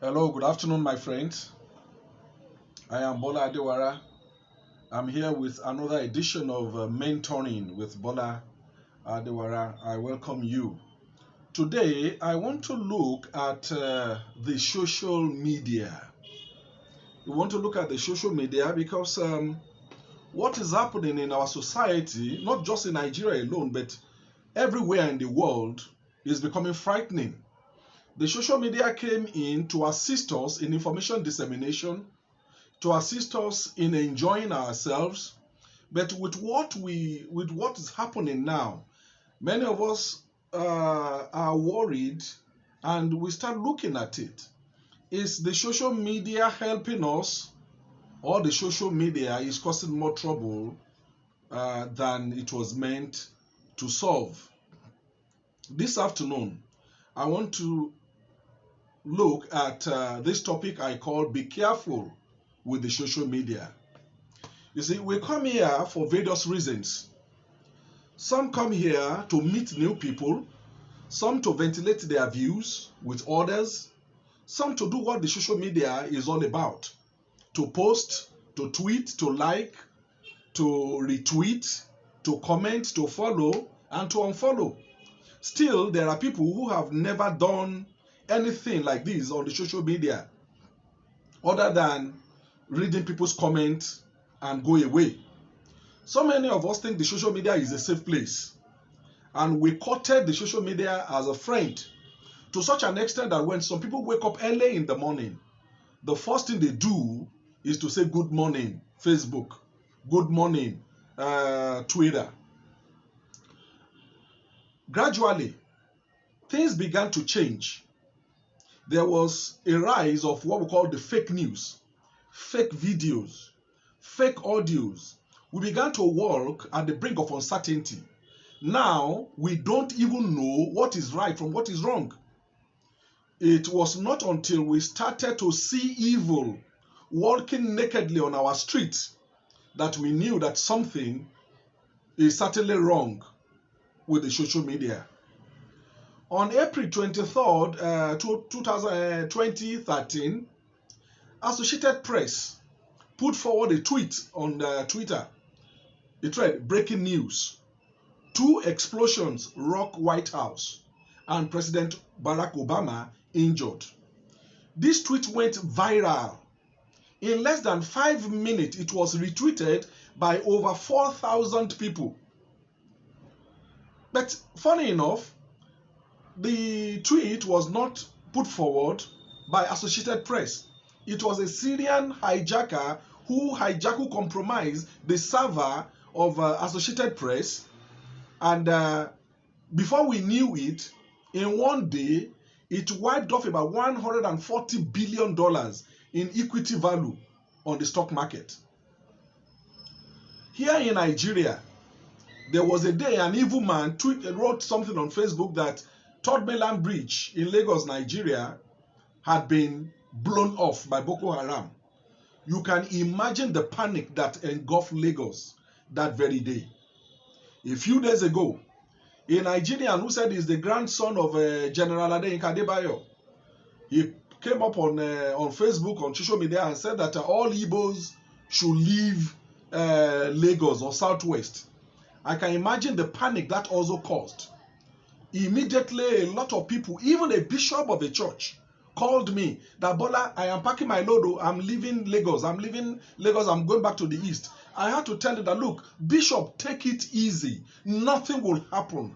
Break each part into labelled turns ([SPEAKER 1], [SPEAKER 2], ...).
[SPEAKER 1] Hello, good afternoon, my friends. I am Bola Adewara. I'm here with another edition of Mentoring with Bola Adewara. I welcome you. Today, I want to look at the social media. We want to look at the social media because what is happening in our society, not just in Nigeria alone, but everywhere in the world, is becoming frightening. The social media came in to assist us in information dissemination, to assist us in enjoying ourselves. But with what is happening now, many of us are worried, and we start looking at it. Is the social media helping us, or the social media is causing more trouble than it was meant to solve? This afternoon, I want to look at this topic I call "Be Careful with the Social Media." You see, we come here for various reasons. Some come here to meet new people, some to ventilate their views with others, some to do what the social media is all about: to post, to tweet, to like, to retweet, to comment, to follow, and to unfollow. Still, there are people who have never done anything like this on the social media other than reading people's comments and go away. So many of us think the social media is a safe place, and we courted the social media as a friend to such an extent that when some people wake up early in the morning, the first thing they do is to say good morning Facebook, good morning Twitter. Gradually, things began to change. There was a rise of what we call the fake news, fake videos, fake audios. We began to walk at the brink of uncertainty. Now, we don't even know what is right from what is wrong. It was not until we started to see evil walking nakedly on our streets that we knew that something is certainly wrong with the social media. On April 23rd, 2013, Associated Press put forward a tweet on Twitter. It read, "Breaking news. 2 explosions rock White House and President Barack Obama injured." This tweet went viral. In less than 5 minutes, it was retweeted by over 4,000 people. But funny enough, the tweet was not put forward by Associated Press. It was a Syrian hijacker who compromised the server of Associated Press, and before we knew it, in one day, it wiped off about $140 billion in equity value on the stock market. Here in Nigeria, there was a day an evil man wrote something on Facebook that Third Mainland Bridge in Lagos, Nigeria, had been blown off by Boko Haram. You can imagine the panic that engulfed Lagos that very day. A few days ago, a Nigerian who said he's the grandson of General Adeyinka Adebayo, he came up on Facebook, on social media, and said that all Igbos should leave Lagos or Southwest. I can imagine the panic that also caused. Immediately, a lot of people, even a bishop of a church, called me that, "Bola, I am packing my load. I'm leaving Lagos. I'm going back to the east." I had to tell him that, "Look, Bishop, take it easy. Nothing will happen."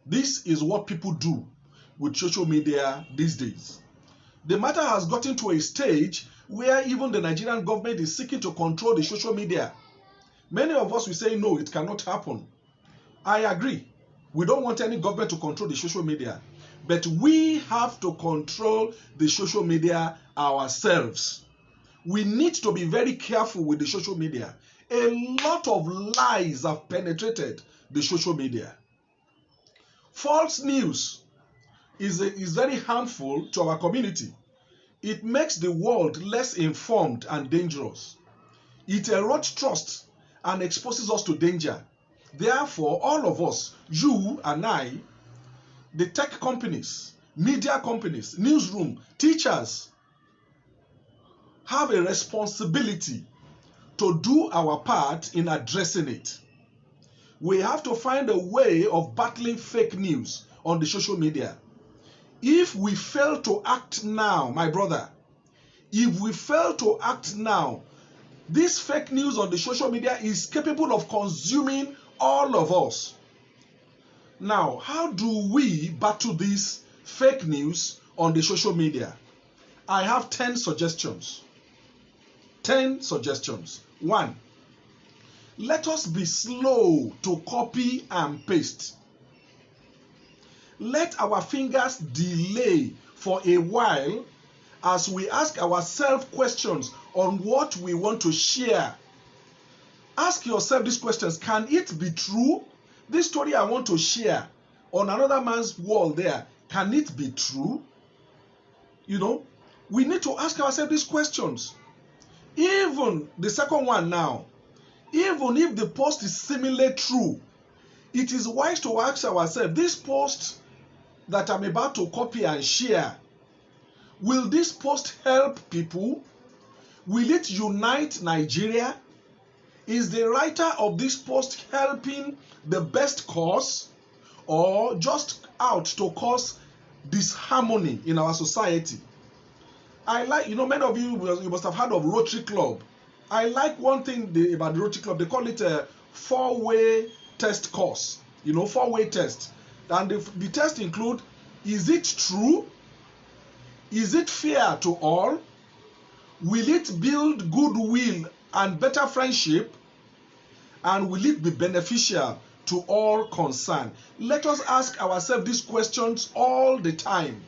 [SPEAKER 1] This is what people do with social media these days. The matter has gotten to a stage where even the Nigerian government is seeking to control the social media. Many of us will say, no, it cannot happen. I agree. We don't want any government to control the social media. But we have to control the social media ourselves. We need to be very careful with the social media. A lot of lies have penetrated the social media. False news is very harmful to our community. It makes the world less informed and dangerous. It erodes trust and exposes us to danger. Therefore, all of us, you and I, the tech companies, media companies, newsroom, teachers have a responsibility to do our part in addressing it. We have to find a way of battling fake news on the social media. If we fail to act now, my brother, if we fail to act now, this fake news on the social media is capable of consuming all of us. Now, how do we battle this fake news on the social media? I have 10 suggestions. 10 suggestions. 1. Let us be slow to copy and paste. Let our fingers delay for a while as we ask ourselves questions on what we want to share. Ask yourself these questions. Can it be true? This story I want to share on another man's wall there, can it be true? You know, we need to ask ourselves these questions. Even the second one now, even if the post is seemingly true, it is wise to ask ourselves, this post that I'm about to copy and share, will this post help people? Will it unite Nigeria? Is the writer of this post helping the best cause, or just out to cause disharmony in our society? I like, many of you must have heard of Rotary Club. I like one thing about the Rotary Club. They call it a four-way test course. Four-way test. And the test include, is it true? Is it fair to all? Will it build goodwill and better friendship? And will it be beneficial to all concerned? Let us ask ourselves these questions all the time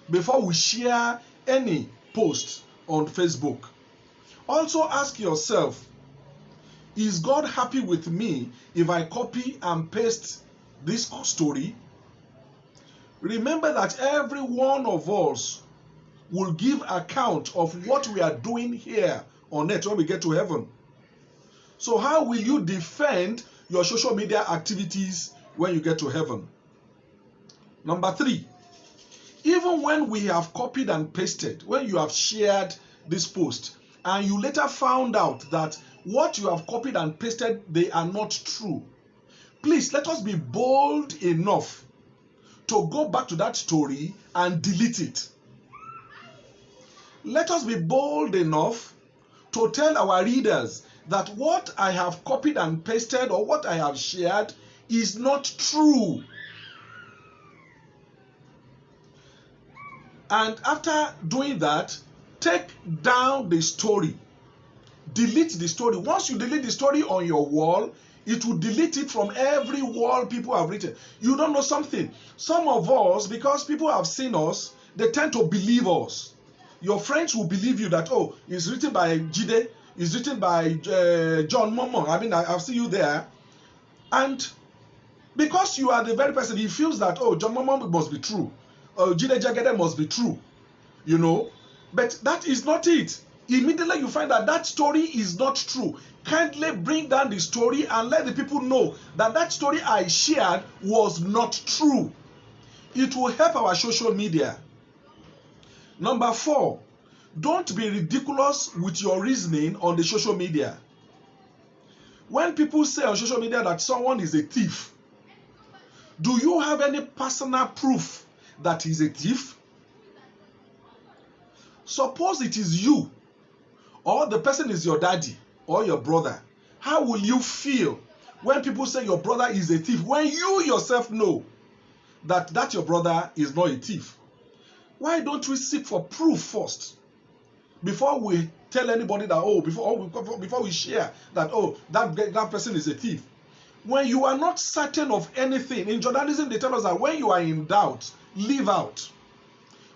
[SPEAKER 1] before we share any post on Facebook. Also ask yourself, is God happy with me if I copy and paste this story? Remember that every one of us will give account of what we are doing here on earth when we get to heaven. So how will you defend your social media activities when you get to heaven? Number 3, even when we have copied and pasted, when you have shared this post, and you later found out that what you have copied and pasted, they are not true, please let us be bold enough to go back to that story and delete it. Let us be bold enough to tell our readers that what I have copied and pasted or what I have shared is not true. And after doing that, take down the story. Delete the story. Once you delete the story on your wall, it will delete it from every wall people have written. You don't know something. Some of us, because people have seen us, they tend to believe us. Your friends will believe you that, oh, it's written by Jide, it's written by John Momo. I mean, I've seen you there. And because you are the very person, he feels that, oh, John Momo must be true. Jide Jagede must be true. But that is not it. Immediately you find that that story is not true. Kindly bring down the story and let the people know that that story I shared was not true. It will help our social media. Number 4, don't be ridiculous with your reasoning on the social media. When people say on social media that someone is a thief, do you have any personal proof that he's a thief? Suppose it is you, or the person is your daddy or your brother. How will you feel when people say your brother is a thief, when you yourself know that your brother is not a thief? Why don't we seek for proof first before we tell anybody that, before we share that, that person is a thief? When you are not certain of anything, in journalism they tell us that when you are in doubt, leave out.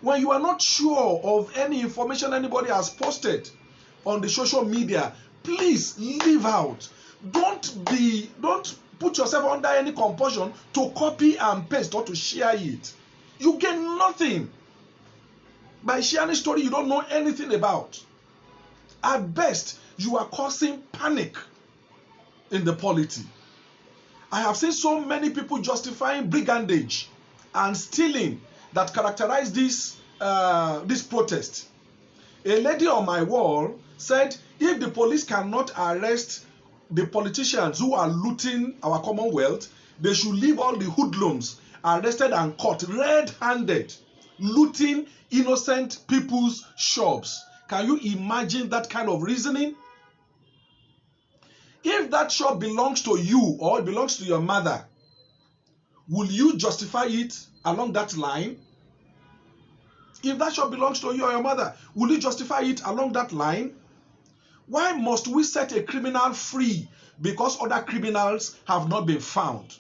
[SPEAKER 1] When you are not sure of any information anybody has posted on the social media, please leave out. Don't put yourself under any compulsion to copy and paste or to share it. You gain nothing by sharing a story you don't know anything about. At best, you are causing panic in the polity. I have seen so many people justifying brigandage and stealing that characterized this protest. A lady on my wall said, if the police cannot arrest the politicians who are looting our commonwealth, they should leave all the hoodlums arrested and caught red-handed, looting innocent people's shops. Can you imagine that kind of reasoning? If that shop belongs to you or it belongs to your mother, will you justify it along that line? If that shop belongs to you or your mother, will you justify it along that line? Why must we set a criminal free because other criminals have not been found?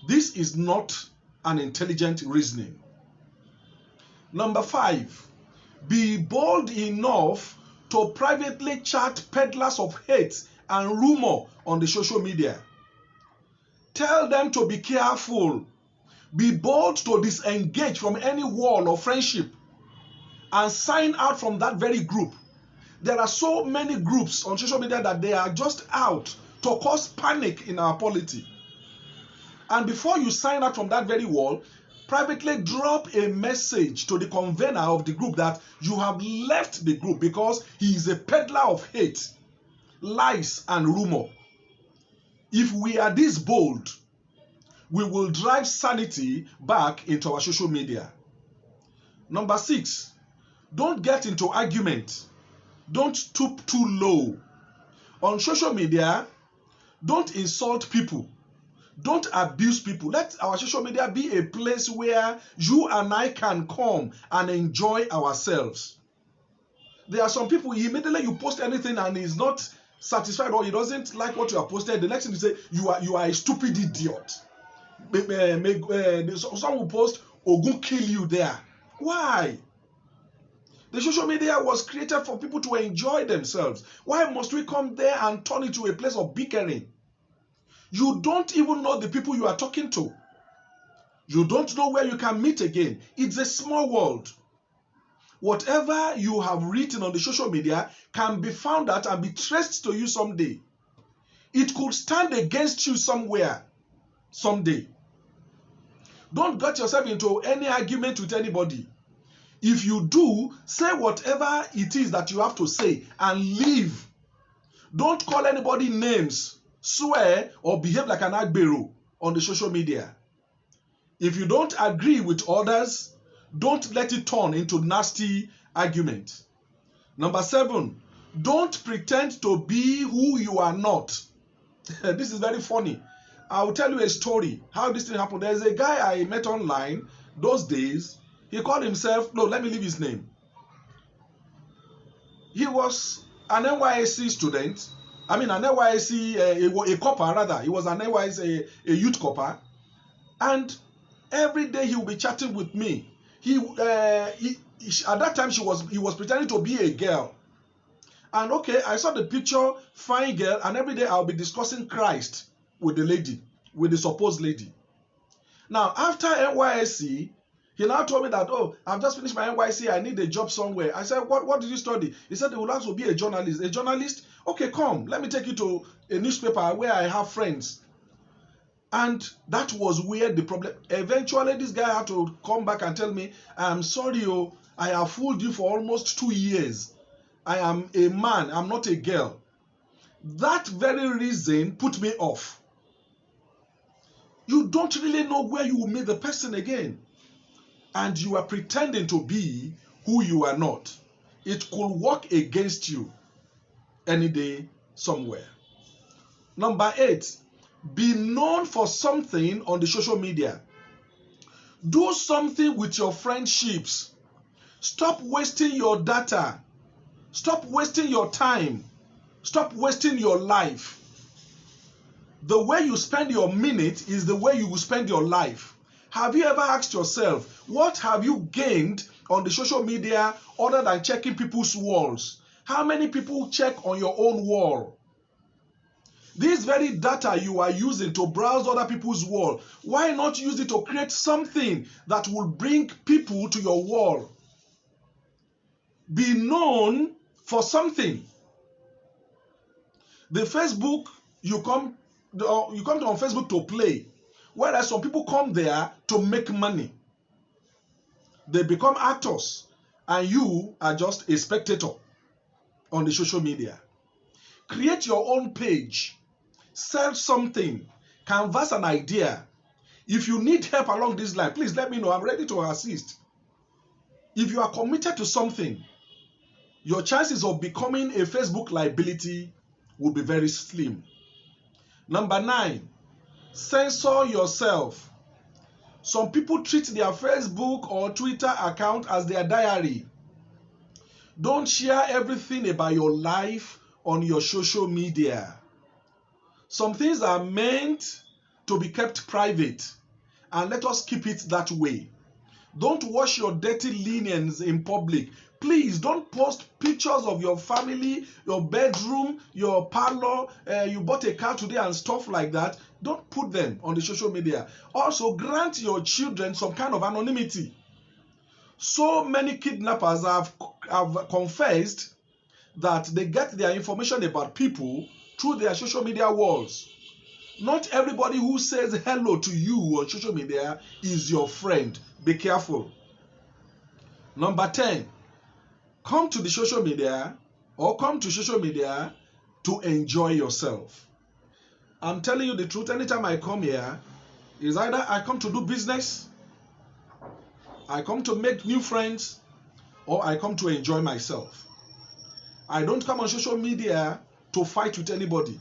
[SPEAKER 1] This is not an intelligent reasoning. Number 5, be bold enough to privately chat peddlers of hate and rumor on the social media. Tell them to be careful. Be bold to disengage from any wall of friendship and sign out from that very group. There are so many groups on social media that they are just out to cause panic in our polity. And before you sign out from that very wall, privately drop a message to the convener of the group that you have left the group because he is a peddler of hate, lies, and rumor. If we are this bold, we will drive sanity back into our social media. Number 6, don't get into argument. Don't stoop too low. On social media, don't insult people. Don't abuse people. Let our social media be a place where you and I can come and enjoy ourselves. There are some people, immediately you post anything and he's not satisfied or he doesn't like what you have posted, the next thing you say, you are a stupid idiot. Some will post, Ogun kill you there. Why? The social media was created for people to enjoy themselves. Why must we come there and turn it to a place of bickering? You don't even know the people you are talking to. You don't know where you can meet again. It's a small world. Whatever you have written on the social media can be found out and be traced to you someday. It could stand against you somewhere, someday. Don't get yourself into any argument with anybody. If you do, say whatever it is that you have to say and leave. Don't call anybody names, swear, or behave like an agbero on the social media. If you don't agree with others, don't let it turn into nasty argument. Number 7, don't pretend to be who you are not. This is very funny. I'll tell you a story how this thing happened. There's a guy I met online those days. He called himself, no, let me leave his name. He was an NYSC student. I mean, an NYSC, a copper rather. He was an NYSC, a youth copper. And every day he would be chatting with me. At that time, he was pretending to be a girl. And okay, I saw the picture, fine girl, and every day I'll be discussing Christ with the lady, with the supposed lady. Now, after NYSC, he now told me that, oh, I've just finished my NYSC, I need a job somewhere. I said, what did you study? He said, they will also be a journalist. A journalist? Okay, come, let me take you to a newspaper where I have friends. And that was where the problem, eventually this guy had to come back and tell me, I'm sorry, I have fooled you for almost 2 years. I am a man, I'm not a girl. That very reason put me off. You don't really know where you will meet the person again. And you are pretending to be who you are not. It could work against you any day, somewhere. Number 8, be known for something on the social media. Do something with your friendships. Stop wasting your data. Stop wasting your time. Stop wasting your life. The way you spend your minute is the way you will spend your life. Have you ever asked yourself, what have you gained on the social media other than checking people's walls? How many people check on your own wall? This very data you are using to browse other people's wall, why not use it to create something that will bring people to your wall? Be known for something. The Facebook, you come on Facebook to play. Whereas some people come there to make money. They become actors, and you are just a spectator on the social media. Create your own page. Sell something. Canvas an idea. If you need help along this line, please let me know. I'm ready to assist. If you are committed to something, your chances of becoming a Facebook liability will be very slim. Number 9, censor yourself. Some people treat their Facebook or Twitter account as their diary. Don't share everything about your life on your social media. Some things are meant to be kept private, and let us keep it that way. Don't wash your dirty linens in public. Please don't post pictures of your family, your bedroom, your parlor, you bought a car today and stuff like that. Don't put them on the social media. Also, grant your children some kind of anonymity. So many kidnappers have confessed that they get their information about people through their social media walls. Not everybody who says hello to you on social media is your friend. Be careful. Number 10, come to social media to enjoy yourself. I'm telling you the truth, anytime I come here, is either I come to do business, I come to make new friends, or I come to enjoy myself. I don't come on social media to fight with anybody.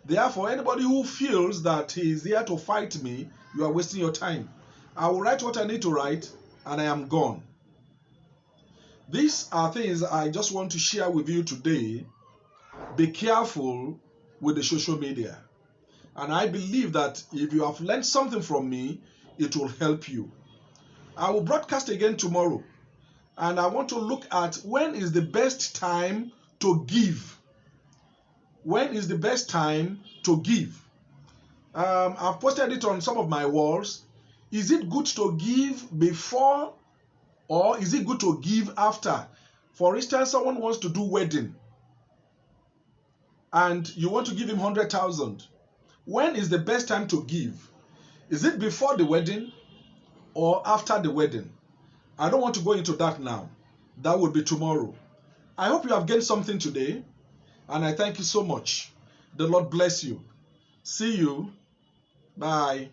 [SPEAKER 1] Therefore, anybody who feels that he is here to fight me, you are wasting your time. I will write what I need to write, and I am gone. These are things I just want to share with you today. Be careful with the social media. And I believe that if you have learned something from me, it will help you. I will broadcast again tomorrow. And I want to look at when is the best time to give. When is the best time to give? I've posted it on some of my walls. Is it good to give before, or is it good to give after? For instance, someone wants to do wedding and you want to give him 100,000. When is the best time to give? Is it before the wedding or after the wedding? I don't want to go into that now. That will be tomorrow. I hope you have gained something today, and I thank you so much. The Lord bless you. See you. Bye.